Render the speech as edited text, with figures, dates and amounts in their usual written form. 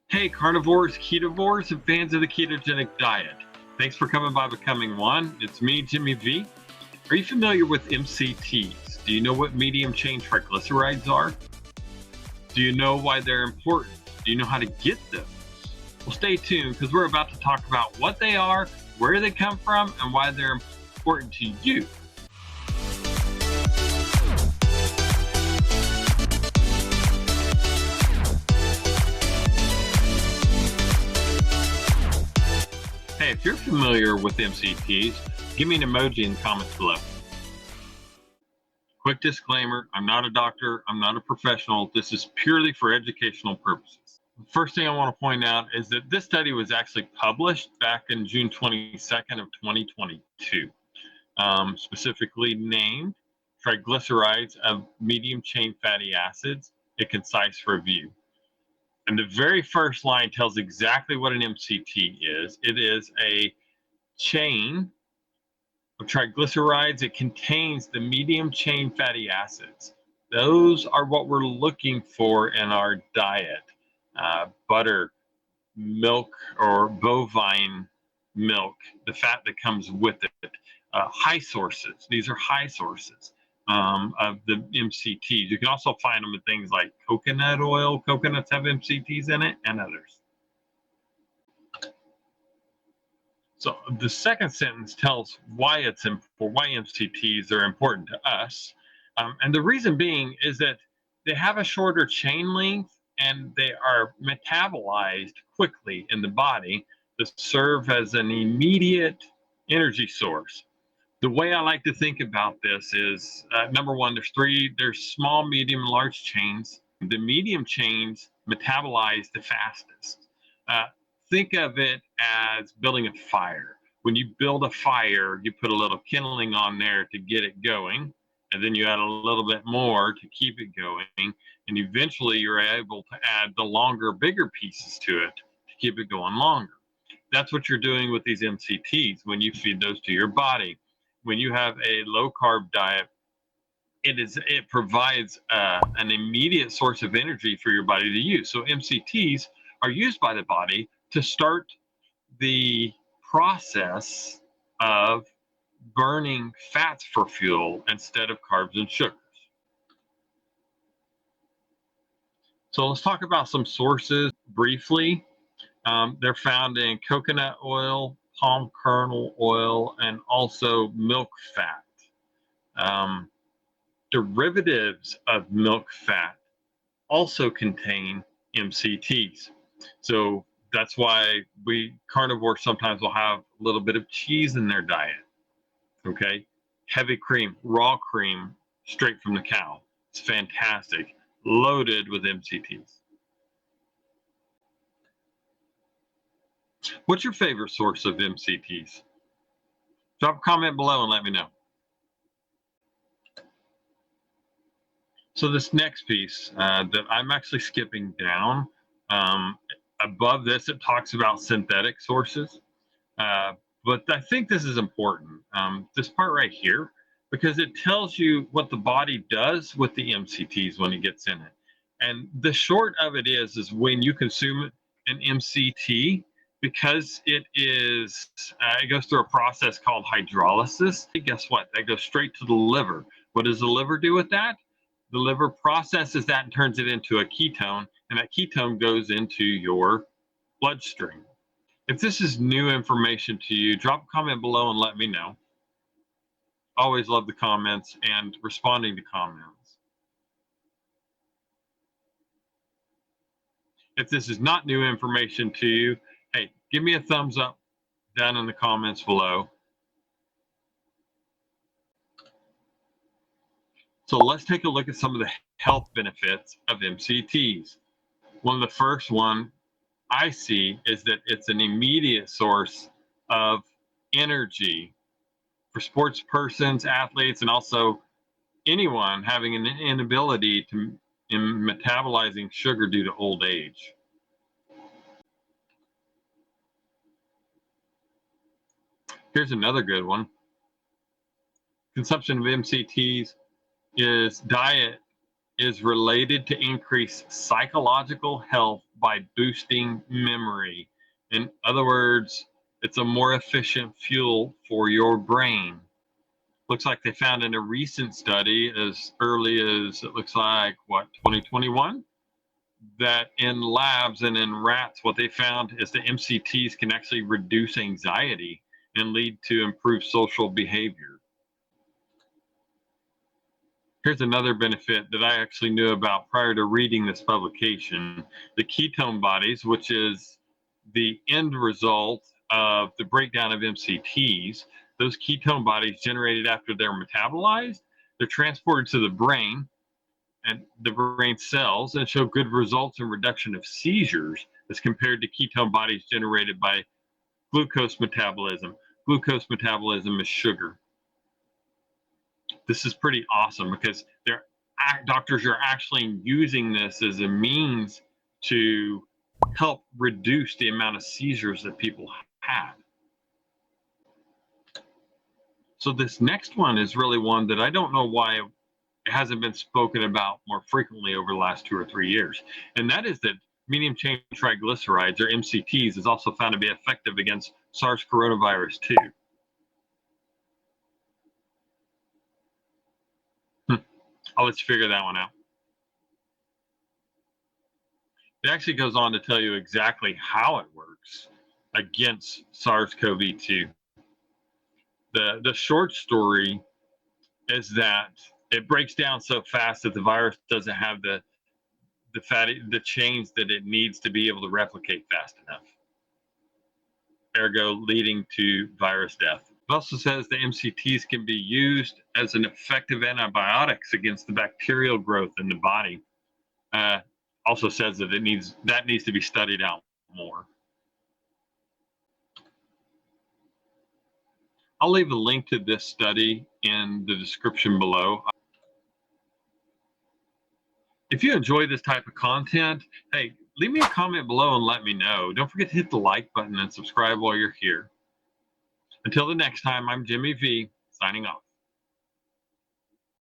Hey, carnivores, ketovores, and fans of the ketogenic diet. Thanks for coming by Becoming One. It's me, Jimmy V. Are you familiar with MCTs? Do you know what medium chain triglycerides are? Do you know why they're important? Do you know how to get them? Well, stay tuned because we're about to talk about what they are, where they come from, and why they're important to you. Hey, if you're familiar with MCTs, give me an emoji in the comments below. Quick disclaimer, I'm not a doctor, I'm not a professional. This is purely for educational purposes. First thing I want to point out is that this study was actually published back in June 22nd of 2022, specifically named Triglycerides of Medium Chain Fatty Acids, a Concise Review. And the very first line tells exactly what an MCT is. It is a chain of triglycerides. It contains the medium chain fatty acids. Those are what we're looking for in our diet. Butter, milk, or bovine milk, the fat that comes with it. High sources. These are high sources of the MCTs. You can also find them in things like coconut oil. Coconuts have MCTs in it, and others. So the second sentence tells why why MCTs are important to us, and the reason being is that they have a shorter chain length and they are metabolized quickly in the body to serve as an immediate energy source. The way I like to think about this is number one, there's small, medium, and large chains. The medium chains metabolize the fastest. Uh, think of it as building a fire. When you build a fire, you put a little kindling on there to get it going, and then you add a little bit more to keep it going, and eventually you're able to add the longer, bigger pieces to it to keep it going longer. That's what you're doing with these MCTs when you feed those to your body. When you have a low carb diet, it provides an immediate source of energy for your body to use. So MCTs are used by the body to start the process of burning fats for fuel instead of carbs and sugars. So let's talk about some sources briefly. They're found in coconut oil, palm kernel oil, and also milk fat. Um, Derivatives of milk fat also contain MCTs. So that's why carnivores sometimes will have a little bit of cheese in their diet. Okay. Heavy cream, raw cream, straight from the cow. It's fantastic. Loaded with MCTs. What's your favorite source of MCTs? Drop a comment below and let me know. So this next piece that I'm actually skipping down, above this, it talks about synthetic sources. But I think this is important, this part right here, because it tells you what the body does with the MCTs when it gets in it. And the short of it is when you consume an MCT, because it goes through a process called hydrolysis, guess what? That goes straight to the liver. What does the liver do with that? The liver processes that and turns it into a ketone, and that ketone goes into your bloodstream. If this is new information to you, drop a comment below and let me know. Always love the comments and responding to comments. If this is not new information to you, hey, give me a thumbs up down in the comments below. So let's take a look at some of the health benefits of MCTs. One of the first one I see is that it's an immediate source of energy for sports persons, athletes, and also anyone having an inability in metabolizing sugar due to old age. Here's another good one. Consumption of MCTs is diet is related to increased psychological health by boosting memory. In other words, it's a more efficient fuel for your brain. Looks like they found in a recent study, as early as it looks like, 2021, that in labs and in rats, what they found is that MCTs can actually reduce anxiety and lead to improved social behavior. Here's another benefit that I actually knew about prior to reading this publication. The ketone bodies, which is the end result of the breakdown of MCTs, those ketone bodies generated after they're metabolized, they're transported to the brain and the brain cells and show good results in reduction of seizures as compared to ketone bodies generated by glucose metabolism. Glucose metabolism is sugar. This is pretty awesome because doctors are actually using this as a means to help reduce the amount of seizures that people had. So this next one is really one that I don't know why it hasn't been spoken about more frequently over the last 2 or 3 years. And that is that medium chain triglycerides, or MCTs, is also found to be effective against SARS coronavirus 2. I'll let you figure that one out. It actually goes on to tell you exactly how it works against SARS-CoV-2. The short story is that it breaks down so fast that the virus doesn't have the chains that it needs to be able to replicate fast enough, ergo leading to virus death. It also says the MCTs can be used as an effective antibiotics against the bacterial growth in the body. Also says that needs to be studied out more. I'll leave a link to this study in the description below. If you enjoy this type of content, hey, leave me a comment below and let me know. Don't forget to hit the like button and subscribe while you're here. Until the next time, I'm Jimmy V, signing off.